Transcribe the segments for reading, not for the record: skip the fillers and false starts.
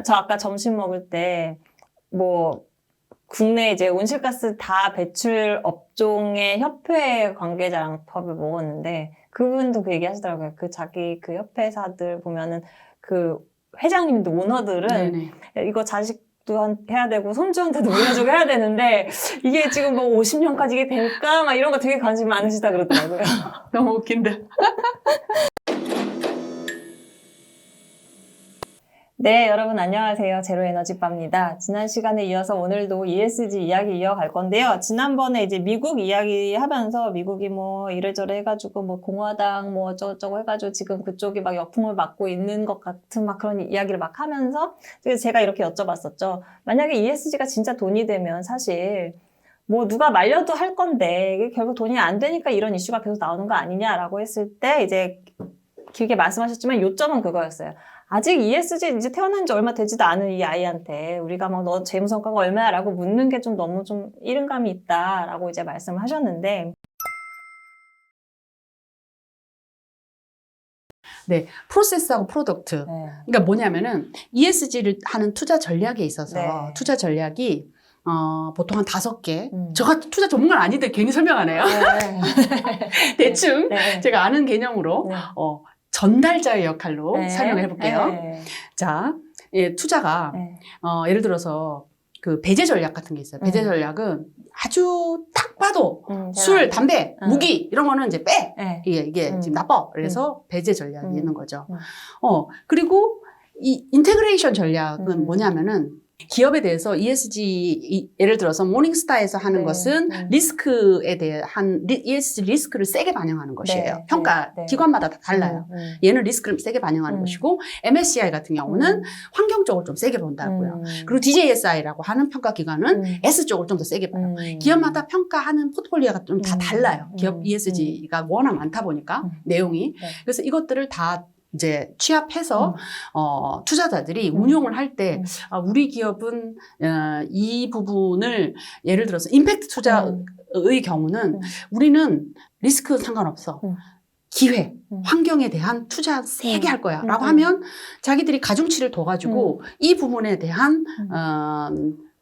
저 아까 점심 먹을 때, 뭐, 국내 이제 온실가스 다 배출 업종의 협회 관계자랑 밥을 먹었는데, 그분도 그 얘기 하시더라고요. 자기 그 협회사들 보면은 그 회장님들, 오너들은 네네. 이거 자식도 해야 되고, 손주한테도 물려주고 해야 되는데, 이게 지금 뭐 50년까지 이게 될까? 막 이런 거 되게 관심 많으시다 그러더라고요. 너무 웃긴다. 네, 여러분 안녕하세요. 제로에너지바입니다. 지난 시간에 이어서 오늘도 ESG 이야기 이어갈 건데요. 지난번에 이제 미국 이야기 하면서 미국이 뭐 이래저래 해가지고 뭐 공화당 뭐 어쩌고저쩌고 해가지고 지금 그쪽이 막 역풍을 맞고 있는 것 같은 막 그런 이야기를 막 하면서 제가 이렇게 여쭤봤었죠. 만약에 ESG가 진짜 돈이 되면 사실 뭐 누가 말려도 할 건데 이게 결국 돈이 안 되니까 이런 이슈가 계속 나오는 거 아니냐라고 했을 때 이제 길게 말씀하셨지만 요점은 그거였어요. 아직 ESG 이제 태어난 지 얼마 되지도 않은 이 아이한테 우리가 막 너 재무성과가 얼마야? 라고 묻는 게 좀 너무 좀 이른감이 있다라고 이제 말씀을 하셨는데. 네, 프로세스하고 프로덕트. 네. 그러니까 뭐냐면은 ESG를 하는 투자 전략에 있어서 네. 투자 전략이 보통 한 5개. 저 같은 투자 전문가는 아닌데 괜히 설명하네요. 네. 대충 네. 제가 아는 개념으로 네. 전달자의 역할로 네. 설명을 해볼게요. 네. 자, 예, 투자가 네. 예를 들어서 그 배제 전략 같은 게 있어요. 배제 전략은 아주 딱 봐도 술, 담배, 무기 이런 거는 이제 빼. 네. 이게 지금 나빠. 그래서 배제 전략이 있는 거죠. 음. 그리고 이 인테그레이션 전략은 음. 뭐냐면은 기업에 대해서 ESG, 예를 들어서 모닝스타에서 하는 네. 것은 리스크에 대한 ESG 리스크를 세게 반영하는 것이에요. 네. 평가 네. 기관마다 다 달라요. 얘는 리스크를 세게 반영하는 것이고 MSCI 같은 경우는 환경 쪽을 좀 세게 본다고요. 그리고 DJSI라고 하는 평가 기관은 S 쪽을 좀 더 세게 봐요. 기업마다 평가하는 포트폴리오가 좀 다 달라요. 기업 ESG가 워낙 많다 보니까 내용이. 네. 그래서 이것들을 다 이제 취합해서 투자자들이 운용을 할 때 우리 기업은 이 부분을 예를 들어서 임팩트 투자의 경우는 우리는 리스크 상관없어. 기회, 환경에 대한 투자 세게 할 거야 라고 하면 자기들이 가중치를 더 가지고 이 부분에 대한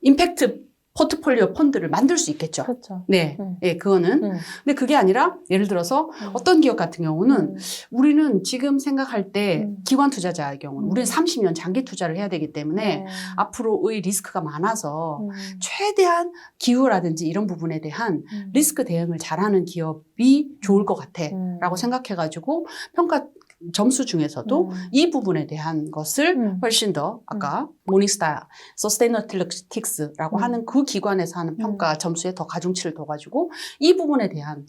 임팩트 포트폴리오 펀드를 만들 수 있겠죠. 그렇죠. 네, 예, 그거는. 근데 그게 아니라 예를 들어서 어떤 기업 같은 경우는 우리는 지금 생각할 때 기관 투자자의 경우는 우리는 30년 장기 투자를 해야 되기 때문에 앞으로의 리스크가 많아서 최대한 기후라든지 이런 부분에 대한 리스크 대응을 잘하는 기업이 좋을 것 같아 라고 생각해가지고 평가 점수 중에서도 이 부분에 대한 것을 훨씬 더 아까 모닝스타 서스테이너틸릭스라고 하는 그 기관에서 하는 평가 점수에 더 가중치를 둬가지고 이 부분에 대한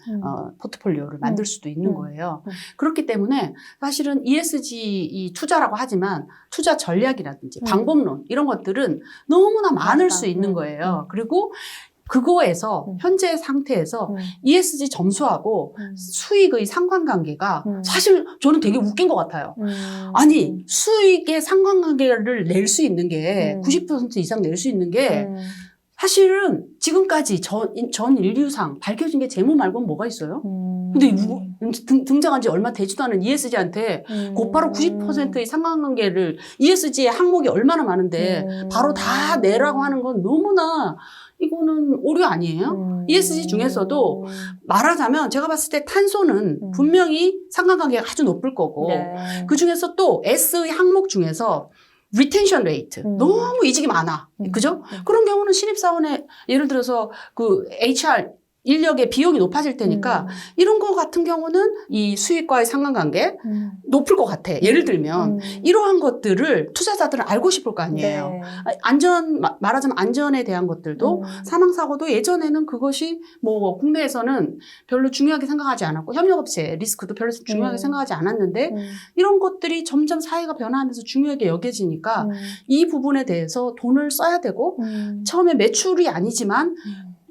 포트폴리오를 만들 수도 있는 거예요. 그렇기 때문에 사실은 ESG 이 투자라고 하지만 투자 전략이라든지 방법론 이런 것들은 너무나 많을 수 있는 거예요. 그리고 그거에서 현재 상태에서 ESG 점수하고 수익의 상관관계가 사실 저는 되게 웃긴 것 같아요. 아니 수익의 상관관계를 낼 수 있는 게 90% 이상 낼 수 있는 게 사실은 지금까지 전 인류상 밝혀진 게 재무 말고는 뭐가 있어요? 근데 등장한 지 얼마 되지도 않은 ESG한테 곧바로 90%의 상관관계를 ESG의 항목이 얼마나 많은데 바로 다 내라고 하는 건 너무나 이거는 오류 아니에요? ESG 중에서도 말하자면 제가 봤을 때 탄소는 분명히 상관관계가 아주 높을 거고 그 중에서 또 S의 항목 중에서 리텐션 레이트 너무 이직이 많아. 그죠? 그런 경우는 신입사원의 예를 들어서 그 HR 인력의 비용이 높아질 테니까 이런 거 같은 경우는 이 수익과의 상관관계 높을 것 같아. 예를 들면 이러한 것들을 투자자들은 알고 싶을 거 아니에요. 네. 말하자면 안전에 대한 것들도 사망사고도 예전에는 그것이 뭐 국내에서는 별로 중요하게 생각하지 않았고 협력업체 리스크도 별로 중요하게 생각하지 않았는데 이런 것들이 점점 사회가 변화하면서 중요하게 여겨지니까 이 부분에 대해서 돈을 써야 되고 처음에 매출이 아니지만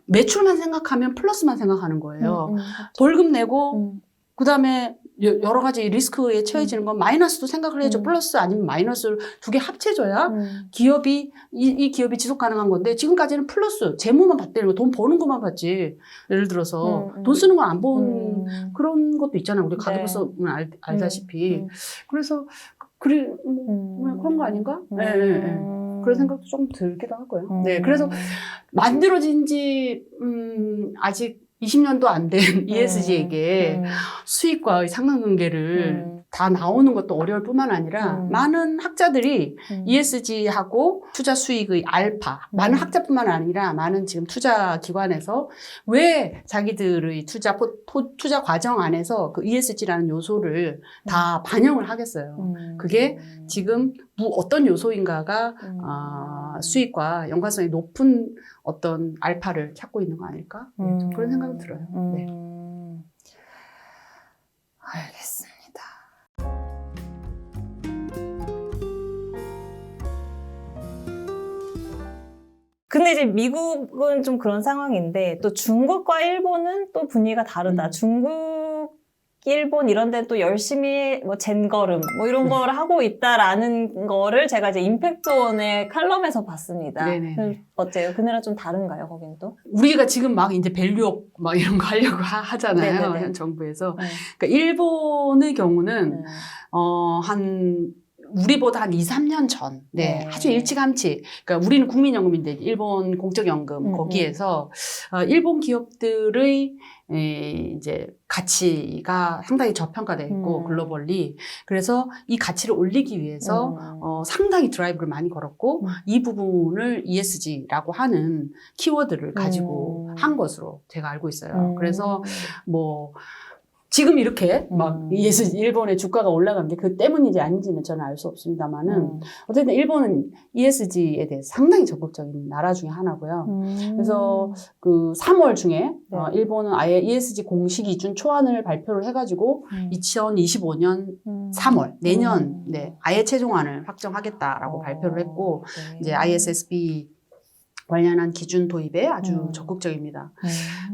매출만 생각하면 플러스만 생각하는 거예요. 벌금 내고 그다음에 여러 가지 리스크에 처해지는 건 마이너스도 생각을 해줘. 플러스 아니면 마이너스를 두 개 합쳐줘야 기업이 이 기업이 지속 가능한 건데 지금까지는 플러스 재무만 봤다는 거 돈 버는 것만 봤지. 예를 들어서 돈 쓰는 건 안 본 그런 것도 있잖아요. 우리 가계부서 알다시피. 그래서 그래 그런 거 아닌가? 네, 네, 네. 그런 생각도 좀 들기도 하고요. 네, 그래서 만들어진 지 아직 20년도 안 된 ESG에게 수익과의 상관관계를 다 나오는 것도 어려울 뿐만 아니라 많은 학자들이 ESG하고 투자 수익의 알파, 많은 학자뿐만 아니라 많은 지금 투자 기관에서 왜 자기들의 투자 과정 안에서 그 ESG라는 요소를 다 반영을 하겠어요. 그게 지금 어떤 요소인가가 수익과 연관성이 높은 어떤 알파를 찾고 있는 거 아닐까? 좀 그런 생각이 들어요. 네. 알겠습니다. 근데 이제 미국은 좀 그런 상황인데 또 중국과 일본은 또 분위기가 다르다. 중국, 일본 이런 데는 또 열심히 뭐 젠걸음 뭐 이런 걸 하고 있다라는 거를 제가 이제 임팩트원의 칼럼에서 봤습니다. 네네. 어때요? 그네랑 좀 다른가요, 거긴 또? 우리가 지금 막 이제 밸류업 막 이런 거 하려고 하잖아요. 네네네. 현 정부에서. 네. 그러니까 일본의 경우는 우리보다 한 2, 3년 전, 네, 아주 일찌감치. 그러니까 우리는 국민연금인데 일본 공적연금 거기에서 일본 기업들의 이제 가치가 상당히 저평가돼 있고 글로벌리. 그래서 이 가치를 올리기 위해서 상당히 드라이브를 많이 걸었고 이 부분을 ESG라고 하는 키워드를 가지고 한 것으로 제가 알고 있어요. 그래서 뭐 지금 이렇게 막 일본의 주가가 올라간 게 그 때문인지 아닌지는 저는 알 수 없습니다만은 어쨌든 일본은 ESG에 대해서 상당히 적극적인 나라 중에 하나고요. 그래서 그 3월 중에 일본은 아예 ESG 공식 기준 초안을 발표를 해가지고 2025년 3월 내년 아예 최종안을 확정하겠다라고 발표를 했고 이제 ISSB 관련한 기준 도입에 아주 적극적입니다.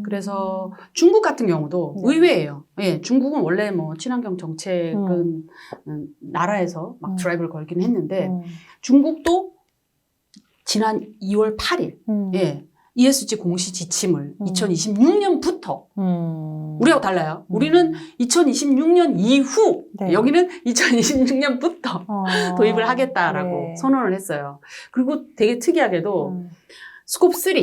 그래서 중국 같은 경우도 의외예요. 예, 중국은 원래 뭐 친환경 정책은 나라에서 막 드라이브를 걸긴 했는데 중국도 지난 2월 8일 예, ESG 공시 지침을 2026년부터 우리하고 달라요. 우리는 2026년 이후 여기는 2026년부터 도입을 하겠다라고 선언을 했어요. 그리고 되게 특이하게도 스콥 3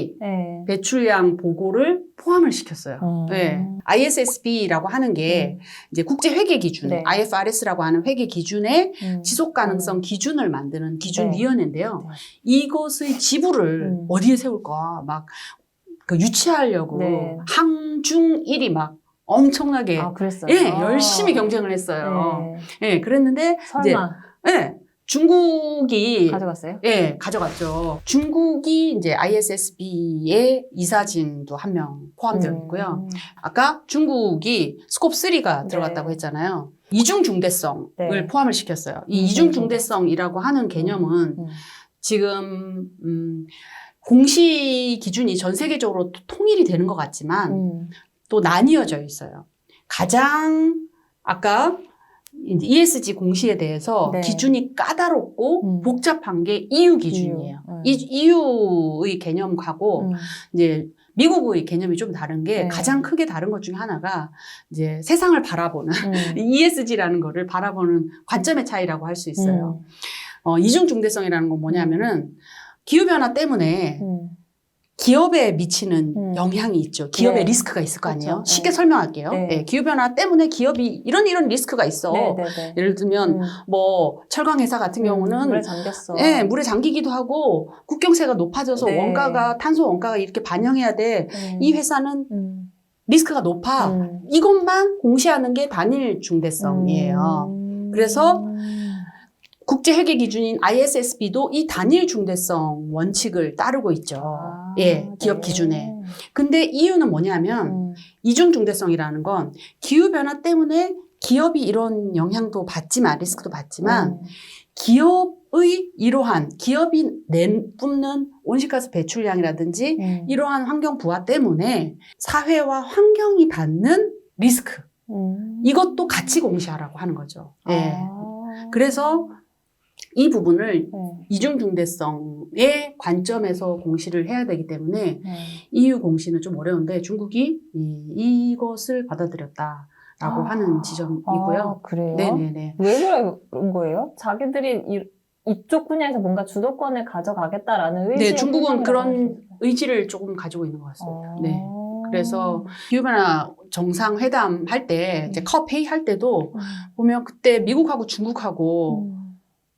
배출량 보고를 포함을 시켰어요. 네. ISSB라고 하는 게 이제 국제 회계 기준, IFRS라고 하는 회계 기준의 지속 가능성 기준을 만드는 기준 위원회인데요. 이것의 지부를 어디에 세울까 막 그 유치하려고 항중일이 막 엄청나게 예, 열심히 경쟁을 했어요. 예, 그랬는데 설마 예. 중국이 가져갔어요? 예, 가져갔죠. 중국이 이제 ISSB의 이사진도 한 명 포함되어 있고요. 아까 중국이 스콥 3가 들어갔다고 했잖아요. 이중 중대성을 포함을 시켰어요. 이 이중 중대성이라고 하는 개념은 지금 공시 기준이 전 세계적으로 통일이 되는 것 같지만 또 나뉘어져 있어요. 가장 아까 ESG 공시에 대해서 기준이 까다롭고 복잡한 게 EU 기준이에요. EU의 개념하고 이제 미국의 개념이 좀 다른 게 가장 크게 다른 것 중에 하나가 이제 세상을 바라보는 ESG라는 거를 바라보는 관점의 차이라고 할 수 있어요. 이중 중대성이라는 건 뭐냐면은 기후변화 때문에 기업에 미치는 영향이 있죠. 기업의 리스크가 있을 거 아니에요. 쉽게 설명할게요. 기후변화 때문에 기업이 이런 리스크가 있어. 예를 들면 뭐 철강회사 같은 경우는 물에 잠겼어. 예, 물에 잠기기도 하고 국경세가 높아져서 원가가 탄소 원가가 이렇게 반영해야 돼. 이 회사는 리스크가 높아. 이것만 공시하는 게 단일 중대성이에요. 그래서 국제회계 기준인 ISSB도 이 단일 중대성 원칙을 따르고 있죠. 예, 기업 기준에. 근데 이유는 뭐냐면 이중 중대성이라는 건 기후변화 때문에 기업이 이런 영향도 받지만 리스크도 받지만 기업의 이러한 기업이 뿜는 온실가스 배출량이라든지 이러한 환경 부하 때문에 사회와 환경이 받는 리스크 이것도 같이 공시하라고 하는 거죠. 예. 그래서 이 부분을 이중중대성의 관점에서 공시를 해야 되기 때문에 EU 공시는 좀 어려운데 중국이 이것을 받아들였다라고 하는 지점이고요. 그래요? 네네네. 왜 그런 거예요? 자기들이 이쪽 분야에서 뭔가 주도권을 가져가겠다라는 의지. 네, 중국은 그런 의지를 조금 가지고 있는 것 같습니다. 네. 그래서 기후변화 정상회담 할 때, 이제 컵 회의 할 때도 보면 그때 미국하고 중국하고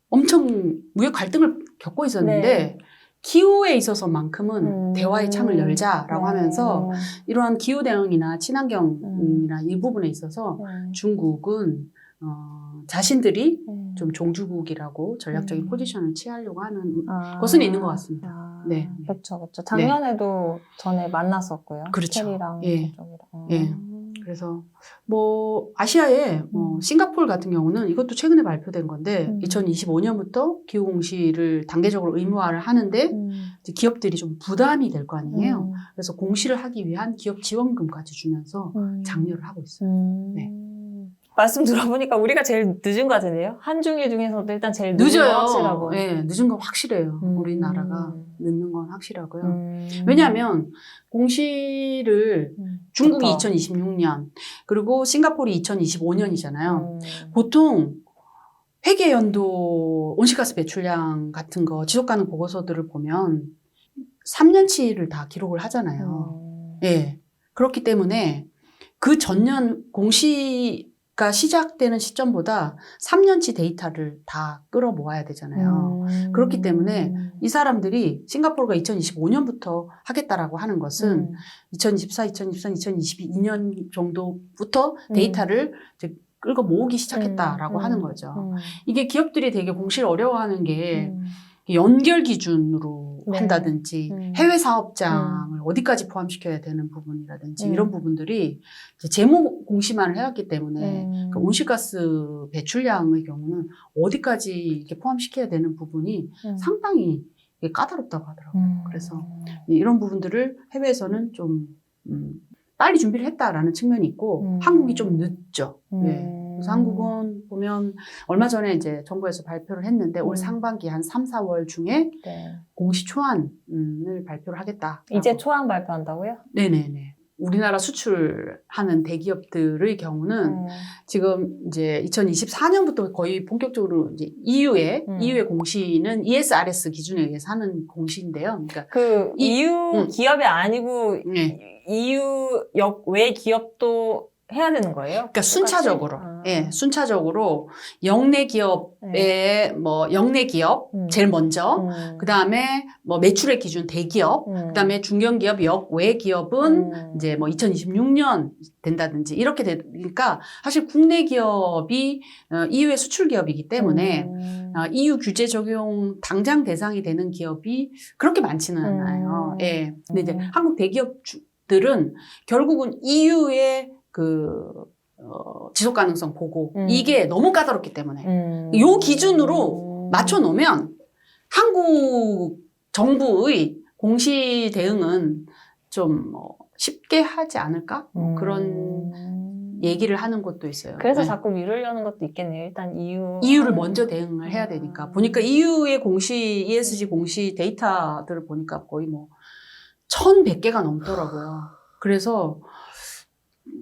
엄청 무역 갈등을 겪고 있었는데 네. 기후에 있어서만큼은 대화의 창을 열자라고 하면서 이러한 기후 대응이나 친환경이나 이 부분에 있어서 중국은 자신들이 좀 종주국이라고 전략적인 포지션을 취하려고 하는 것은 있는 것 같습니다. 네. 그렇죠, 그렇죠. 작년에도 전에 만났었고요. 그렇죠. 캐리랑 예. 저쪽이랑. 예. 그래서 뭐 아시아에 뭐 싱가포르 같은 경우는 이것도 최근에 발표된 건데 2025년부터 기후 공시를 단계적으로 의무화를 하는데 이제 기업들이 좀 부담이 될 거 아니에요. 그래서 공시를 하기 위한 기업 지원금까지 주면서 장려를 하고 있어요. 네. 말씀 들어보니까 우리가 제일 늦은 거 같은데요? 한중일 중에서도 일단 제일 늦은 거 확실하고. 네, 늦은 건 확실해요. 우리나라가 늦는 건 확실하고요. 왜냐하면 공시를 중국이 2026년 그리고 싱가포르이 2025년이잖아요. 보통 회계연도 온실가스 배출량 같은 거 지속가능 보고서들을 보면 3년치를 다 기록을 하잖아요. 예. 그렇기 때문에 그 전년 공시가 시작되는 시점보다 3년치 데이터를 다 끌어모아야 되잖아요. 그렇기 때문에 이 사람들이 싱가포르가 2025년부터 하겠다라고 하는 것은 2024, 2023, 2022년 정도부터 데이터를 이제 끌고 모으기 시작했다라고 하는 거죠. 이게 기업들이 되게 공시를 어려워하는 게 연결 기준으로 한다든지 해외 사업장을 어디까지 포함시켜야 되는 부분이라든지 이런 부분들이 이제 재무 공시만 해왔기 때문에 그 온실가스 배출량의 경우는 어디까지 이렇게 포함시켜야 되는 부분이 상당히 까다롭다고 하더라고요. 그래서 이런 부분들을 해외에서는 좀 빨리 준비를 했다라는 측면이 있고 한국이 좀 늦죠. 네. 그래서 한국은 보면 얼마 전에 이제 정부에서 발표를 했는데 올 상반기 한 3, 4월 중에 공시 초안을 발표를 하겠다. 이제 초안 발표한다고요? 네네네. 우리나라 수출하는 대기업들의 경우는 지금 이제 2024년부터 거의 본격적으로 이제 EU의 공시는 ESRS 기준에 의해서 하는 공시인데요. 그러니까 그 EU 기업이 아니고 EU 역외 기업도 해야 되는 거예요? 그러니까 순차적으로, 예, 순차적으로 영내 기업의 영내 기업 제일 먼저, 그 다음에 뭐 매출액 기준 대기업, 그 다음에 중견기업, 역외 기업은 이제 뭐 2026년 된다든지 이렇게 되니까 사실 국내 기업이 EU의 수출 기업이기 때문에 EU 규제 적용 당장 대상이 되는 기업이 그렇게 많지는 않아요. 예. 근데 이제 한국 대기업들은 결국은 EU의 지속 가능성 보고 이게 너무 까다롭기 때문에 요 기준으로 맞춰 놓으면 한국 정부의 공시 대응은 좀 쉽게 하지 않을까? 그런 얘기를 하는 것도 있어요. 그래서 네. 자꾸 미루려는 것도 있겠네요. 일단 EU를 먼저 대응을 해야 되니까. 보니까 EU의 공시, ESG 공시 데이터들을 보니까 거의 뭐 1,100개가 넘더라고요. 그래서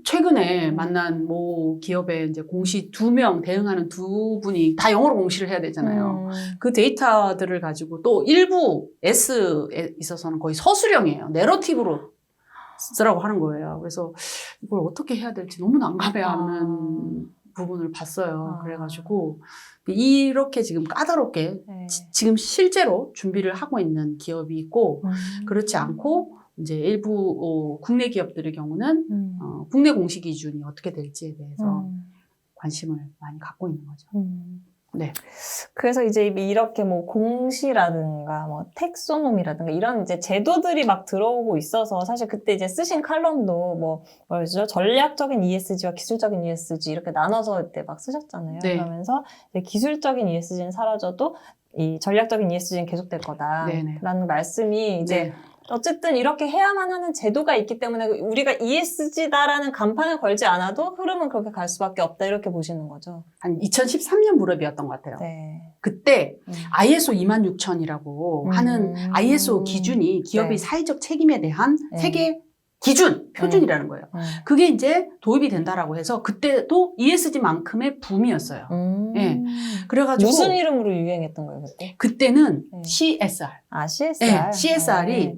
최근에 만난 모 기업의 이제 공시 2명 대응하는 2분이 다 영어로 공시를 해야 되잖아요. 그 데이터들을 가지고 또 일부 S에 있어서는 거의 서술형이에요. 내러티브로 쓰라고 하는 거예요. 그래서 이걸 어떻게 해야 될지 너무 난감해하는 부분을 봤어요. 그래가지고 이렇게 지금 까다롭게 지금 실제로 준비를 하고 있는 기업이 있고 그렇지 않고 이제 일부 국내 기업들의 경우는 국내 공시 기준이 어떻게 될지에 대해서 관심을 많이 갖고 있는 거죠. 네. 그래서 이제 이렇게 뭐 공시라든가 뭐 텍소노미라든가 이런 이제 제도들이 막 들어오고 있어서 사실 그때 이제 쓰신 칼럼도 뭐죠? 전략적인 ESG와 기술적인 ESG 이렇게 나눠서 그때 막 쓰셨잖아요. 네. 그러면서 이제 기술적인 ESG는 사라져도 이 전략적인 ESG는 계속될 거다라는 말씀이 이제 네. 어쨌든 이렇게 해야만 하는 제도가 있기 때문에 우리가 ESG다라는 간판을 걸지 않아도 흐름은 그렇게 갈 수밖에 없다 이렇게 보시는 거죠. 한 2013년 무렵이었던 것 같아요. 네. 그때 ISO 26000이라고 하는 ISO 기준이 기업의 사회적 책임에 대한 세계 기준, 표준이라는 거예요. 그게 이제 도입이 된다라고 해서 그때도 ESG만큼의 붐이었어요. 예. 그래가지고 무슨 이름으로 유행했던 거예요 그때? 그때는 네. CSR. 아 CSR. 네, CSR이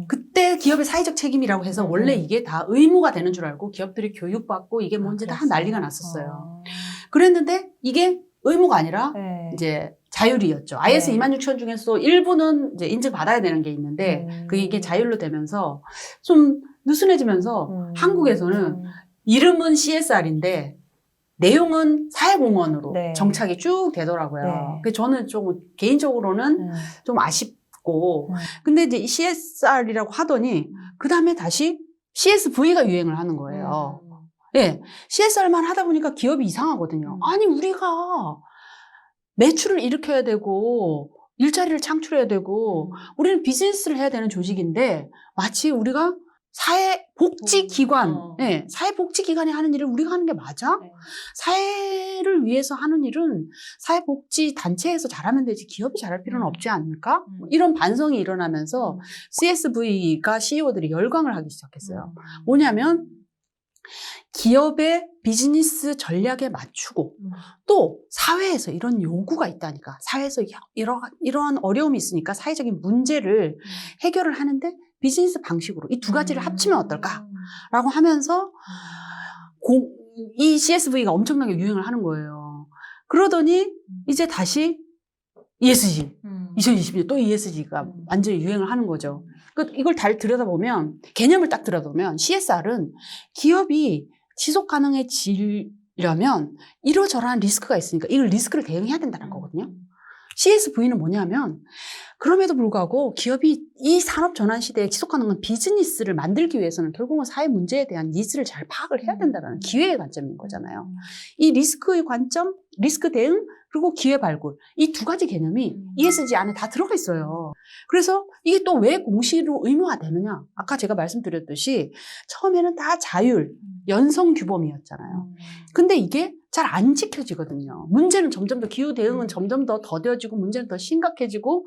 그때 기업의 사회적 책임이라고 해서 원래 이게 다 의무가 되는 줄 알고 기업들이 교육받고 이게 뭔지 다 난리가 났었어요. 그랬는데 이게 의무가 아니라 네. 이제 자율이었죠. IS 네. 26000 중에서 일부는 이제 인증받아야 되는 게 있는데 그게 자율로 되면서 좀 느슨해지면서 한국에서는 이름은 CSR인데 내용은 사회공헌으로 네. 정착이 쭉 되더라고요. 네. 그래서 저는 좀 개인적으로는 좀 아쉽고 근데 이제 이 CSR이라고 하더니 그 다음에 다시 CSV가 유행을 하는 거예요. 예, CSR만 하다 보니까 기업이 이상하거든요. 아니 우리가 매출을 일으켜야 되고 일자리를 창출해야 되고 우리는 비즈니스를 해야 되는 조직인데 마치 우리가 사회복지기관, 네, 사회복지기관이 하는 일을 우리가 하는 게 맞아? 네. 사회를 위해서 하는 일은 사회복지단체에서 잘하면 되지 기업이 잘할 필요는 없지 않을까? 이런 반성이 일어나면서 CSV가 CEO들이 열광을 하기 시작했어요. 뭐냐면 기업의 비즈니스 전략에 맞추고 또 사회에서 이런 요구가 있다니까 사회에서 이러한 어려움이 있으니까 사회적인 문제를 해결을 하는데 비즈니스 방식으로 이 두 가지를 합치면 어떨까라고 하면서 이 CSV가 엄청나게 유행을 하는 거예요. 그러더니 이제 다시 ESG 2020년 또 ESG가 완전히 유행을 하는 거죠. 이걸 잘 들여다보면 개념을 딱 들여다보면 CSR은 기업이 지속 가능해지려면 이러저러한 리스크가 있으니까 이걸 리스크를 대응해야 된다는 거거든요. CSV는 뭐냐면 그럼에도 불구하고 기업이 이 산업 전환 시대에 지속 가능한 비즈니스를 만들기 위해서는 결국은 사회 문제에 대한 니즈를 잘 파악을 해야 된다는 기회의 관점인 거잖아요. 이 리스크의 관점, 리스크 대응, 그리고 기회 발굴 이 두 가지 개념이 ESG 안에 다 들어가 있어요. 그래서 이게 또 왜 공시로 의무화 되느냐? 아까 제가 말씀드렸듯이 처음에는 다 자율, 연성 규범이었잖아요. 근데 이게 잘 안 지켜지거든요. 문제는 점점 더 기후 대응은 점점 더 더뎌지고 문제는 더 심각해지고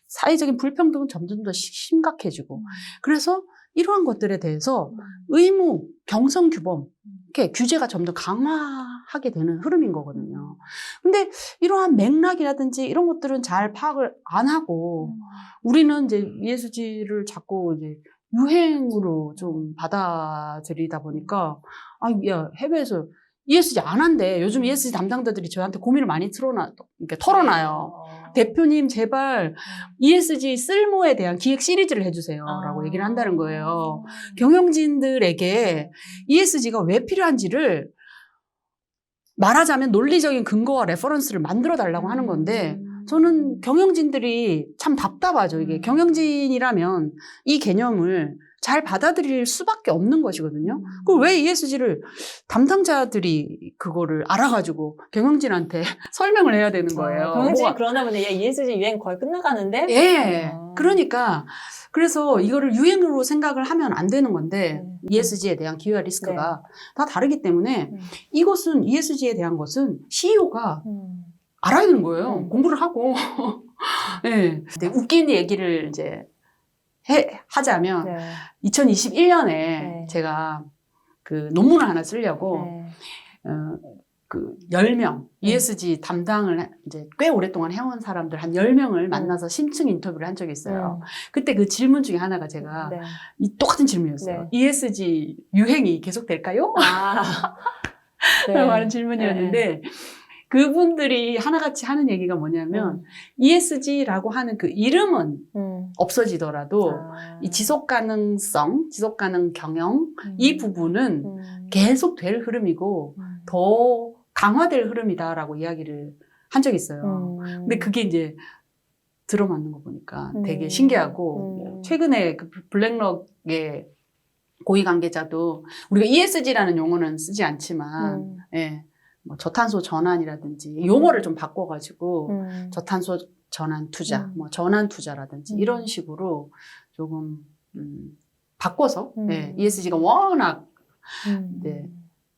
사회적인 불평등은 점점 더 심각해지고 그래서 이러한 것들에 대해서 의무, 경성 규범 이렇게 규제가 점점 강화하게 되는 흐름인 거거든요. 근데 이러한 맥락이라든지 이런 것들은 잘 파악을 안 하고 우리는 이제 ESG를 자꾸 이제 유행으로 좀 받아들이다 보니까 야 해외에서 ESG 안 한대. 요즘 ESG 담당자들이 저한테 고민을 많이 이렇게 털어놔요. 대표님 제발 ESG 쓸모에 대한 기획 시리즈를 해주세요 라고 얘기를 한다는 거예요. 경영진들에게 ESG가 왜 필요한지를 말하자면 논리적인 근거와 레퍼런스를 만들어 달라고 하는 건데 저는 경영진들이 참 답답하죠. 이게 경영진이라면 이 개념을 잘 받아들일 수밖에 없는 것이거든요. 그럼 왜 ESG를 담당자들이 그거를 알아가지고 경영진한테 설명을 해야 되는 거예요. 경영진이 그러나 보네. 야, ESG 유행 거의 끝나가는데? 예. 그러니까 그래서 이거를 유행으로 생각을 하면 안 되는 건데 ESG에 대한 기회와 리스크가 다 다르기 때문에 이것은 ESG에 대한 것은 CEO가 알아야 되는 거예요. 공부를 하고. 네. 웃긴 얘기를 이제 하자면 2021년에 제가 그 논문을 하나 쓰려고 그 10명 ESG 담당을 이제 꽤 오랫동안 해온 사람들 한 10명을 만나서 심층 인터뷰를 한 적이 있어요. 그때 그 질문 중에 하나가 제가 이 똑같은 질문이었어요. ESG 유행이 계속될까요? 라고 하는 질문이었는데 그분들이 하나같이 하는 얘기가 뭐냐면 ESG라고 하는 그 이름은 없어지더라도 이 지속 가능성, 지속 가능 경영 이 부분은 계속 될 흐름이고 더 강화될 흐름이다라고 이야기를 한 적이 있어요. 근데 그게 이제 들어맞는 거 보니까 되게 신기하고 최근에 그 블랙록의 고위 관계자도 우리가 ESG라는 용어는 쓰지 않지만 예. 뭐 저탄소 전환이라든지 용어를 좀 바꿔가지고 저탄소 전환 투자, 뭐 전환 투자라든지 이런 식으로 조금 바꿔서 네, ESG가 워낙 네,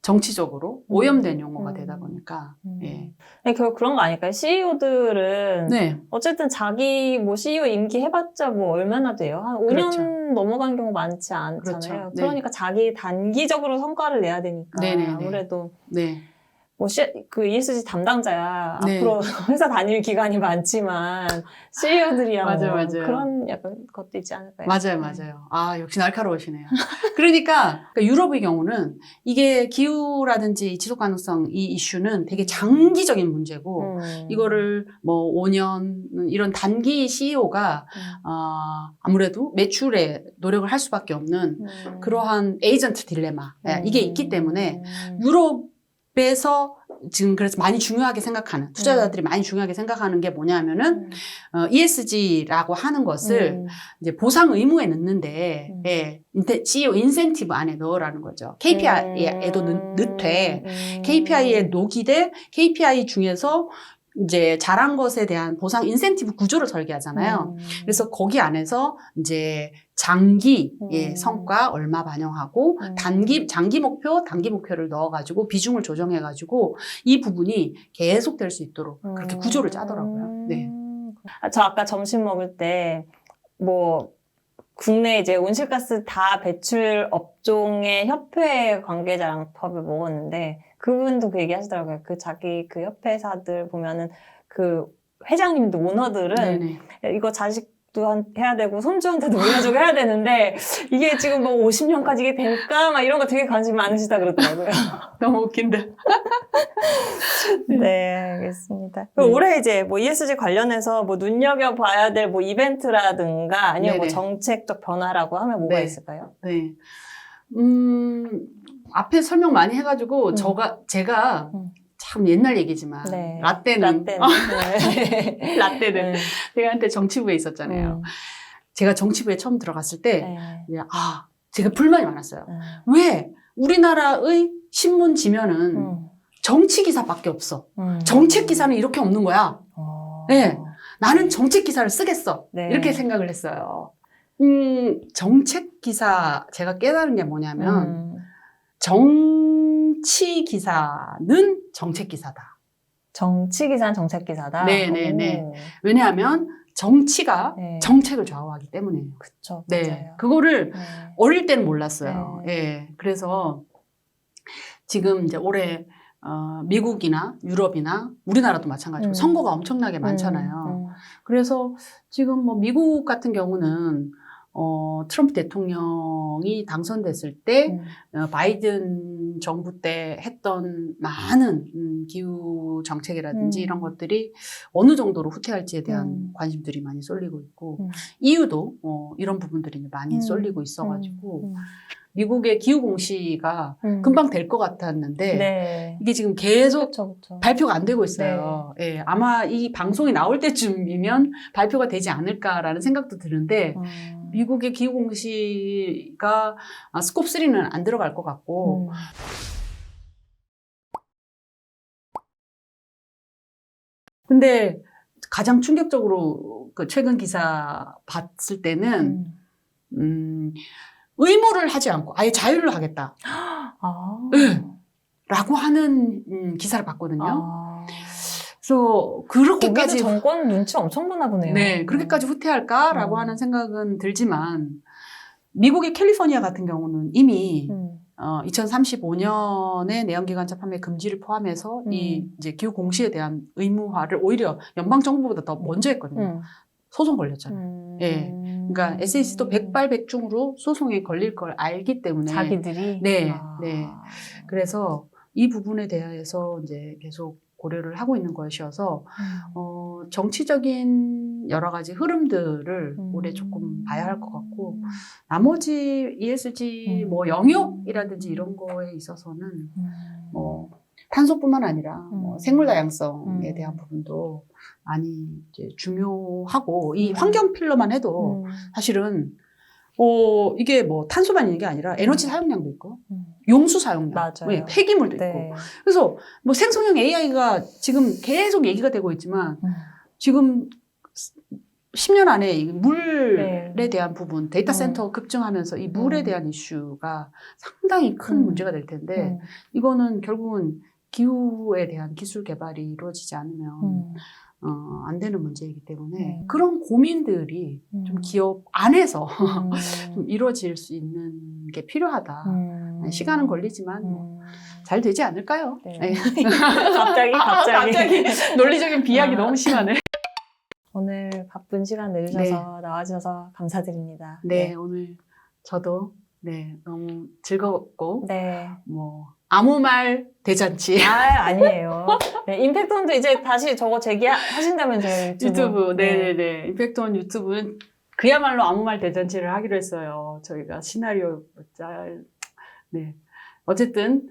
정치적으로 오염된 용어가 되다 보니까. 예. 네, 결국 그런 거 아닐까요? CEO들은 네. 어쨌든 자기 뭐 CEO 임기 해봤자 뭐 얼마나 돼요? 한 5년 그렇죠. 넘어간 경우 많지 않잖아요. 그렇죠. 네. 그러니까 자기 단기적으로 성과를 내야 되니까 네네네. 아무래도 네. 뭐 그 ESG 담당자야 네. 앞으로 회사 다닐 기간이 많지만 CEO들이야 맞아요, 뭐 맞아요. 그런 약간 것도 있지 않을까요? 맞아요, 맞아요. 아, 역시 날카로우시네요. 그러니까 유럽의 경우는 이게 기후라든지 지속 가능성 이 이슈는 되게 장기적인 문제고 이거를 뭐 5년 이런 단기 CEO가 아무래도 매출에 노력을 할 수밖에 없는 그러한 에이전트 딜레마 이게 있기 때문에 유럽에서 지금 그래서 많이 중요하게 생각하는 투자자들이 많이 중요하게 생각하는 게 뭐냐면은 ESG라고 하는 것을 이제 보상 의무에 넣는데 예, CEO 인센티브 안에 넣으라는 거죠. KPI에도 넣되 KPI에 녹이되 KPI 중에서 이제 잘한 것에 대한 보상 인센티브 구조를 설계하잖아요. 그래서 거기 안에서 이제 장기의 성과 얼마 반영하고 장기 목표, 단기 목표를 넣어가지고 비중을 조정해가지고 이 부분이 계속 될 수 있도록 그렇게 구조를 짜더라고요. 네. 저 아까 점심 먹을 때 뭐 국내 이제 온실가스 다 배출 업종의 협회 관계자랑 밥을 먹었는데 그분도 그 얘기 하시더라고요. 그 자기 그 협회사들 보면은 그 회장님들 오너들은 네네. 이거 자식도 해야 되고 손주한테도 물려주고 해야 되는데 이게 지금 뭐 50년까지 이게 될까? 막 이런 거 되게 관심 많으시다 그러더라고요. 너무 웃긴다. 네, 알겠습니다. 그럼 올해 이제 뭐 ESG 관련해서 뭐 눈여겨봐야 될 뭐 이벤트라든가 아니면 뭐 네네. 정책적 변화라고 하면 뭐가 네. 있을까요? 네. 앞에 설명 많이 해가지고 제가 참 옛날 얘기지만 네. 라떼는 네. 라떼는 네. 제가 한때 정치부에 있었잖아요. 제가 정치부에 처음 들어갔을 때 네. 이제 제가 불만이 많았어요. 왜 우리나라의 신문 지면은 정치 기사밖에 없어. 정책 기사는 이렇게 없는 거야. 네. 나는 정책 기사를 쓰겠어. 네. 이렇게 생각을 했어요. 정책 기사 제가 깨달은 게 뭐냐면 정치 기사는 정책 기사다. 정치 기사는 정책 기사다. 네네네. 왜냐하면 정치가 네. 정책을 좌우하기 때문에요. 그쵸. 네. 맞아요. 그거를 네. 어릴 때는 몰랐어요. 네. 예. 그래서 지금 이제 올해 미국이나 유럽이나 우리나라도 마찬가지고 선거가 엄청나게 많잖아요. 그래서 지금 뭐 미국 같은 경우는 트럼프 대통령이 당선됐을 때 바이든 정부 때 했던 많은 기후 정책이라든지 이런 것들이 어느 정도로 후퇴할지에 대한 관심들이 많이 쏠리고 있고 EU도 이런 부분들이 많이 쏠리고 있어가지고 미국의 기후 공시가 금방 될 것 같았는데 네. 이게 지금 계속 그쵸. 발표가 안 되고 있어요. 예, 아마 이 방송이 나올 때쯤이면 발표가 되지 않을까라는 생각도 드는데 미국의 기후 공시가 스콥 3는 안 들어갈 것 같고 근데 가장 충격적으로 그 최근 기사 봤을 때는 의무를 하지 않고 아예 자유를 하겠다. 네. 라고 하는 기사를 봤거든요. 그래서 그렇게까지 정권 눈치 엄청 보나 보네요. 네, 그렇게까지 후퇴할까라고 하는 생각은 들지만 미국의 캘리포니아 같은 경우는 이미 2035년에 내연기관차 판매 금지를 포함해서 이 이제 기후 공시에 대한 의무화를 오히려 연방 정부보다 더 먼저 했거든요. 소송 걸렸잖아요. 예. 그러니까 SEC도 백발백중으로 소송에 걸릴 걸 알기 때문에 자기들이 네. 그래서 이 부분에 대해서 이제 계속 고려를 하고 있는 것이어서 정치적인 여러 가지 흐름들을 올해 조금 봐야 할 것 같고 나머지 ESG 뭐 영역이라든지 이런 거에 있어서는 뭐 탄소뿐만 아니라 뭐 생물 다양성에 대한 부분도 많이 이제 중요하고 이 환경 필러만 해도 사실은 이게 뭐 탄소만 있는 게 아니라 에너지 사용량도 있고 용수 사용량, 맞아요. 폐기물도 네. 있고 그래서 뭐 생성형 AI가 지금 계속 얘기가 되고 있지만 지금 10년 안에 이 물에 네. 대한 부분, 데이터 센터 급증하면서 이 물에 대한 이슈가 상당히 큰 문제가 될 텐데 이거는 결국은 기후에 대한 기술 개발이 이루어지지 않으면 안 되는 문제이기 때문에 그런 고민들이 좀 기업 안에서 좀 이루어질 수 있는 게 필요하다. 시간은 걸리지만 뭐 잘 되지 않을까요? 네. 네. 갑자기. 논리적인 비약이 너무 심하네. 오늘 바쁜 시간 내주셔서 나와주셔서 감사드립니다. 네, 오늘 저도 너무 즐거웠고 네. 뭐 아무 말 대잔치 아니에요. 네, 임팩트온도 이제 다시 저거 재기하신다면서요, 유튜브. 네네네. 임팩트온 유튜브는 그야말로 아무 말 대잔치를 하기로 했어요. 저희가 시나리오 네. 어쨌든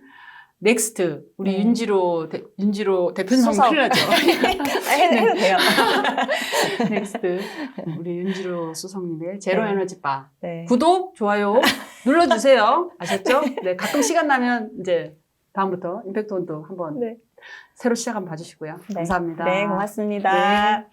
넥스트 우리 윤지로 대표님 하면 큰일 나죠. 해도 돼요. 넥스트 우리 윤지로 수석님의 제로 에너지 바 네. 구독 좋아요 눌러주세요. 아셨죠? 네, 가끔 시간 나면 이제 다음부터 임팩트온도 한번 새로 시작 한번 봐주시고요. 감사합니다. 네, 고맙습니다. 네.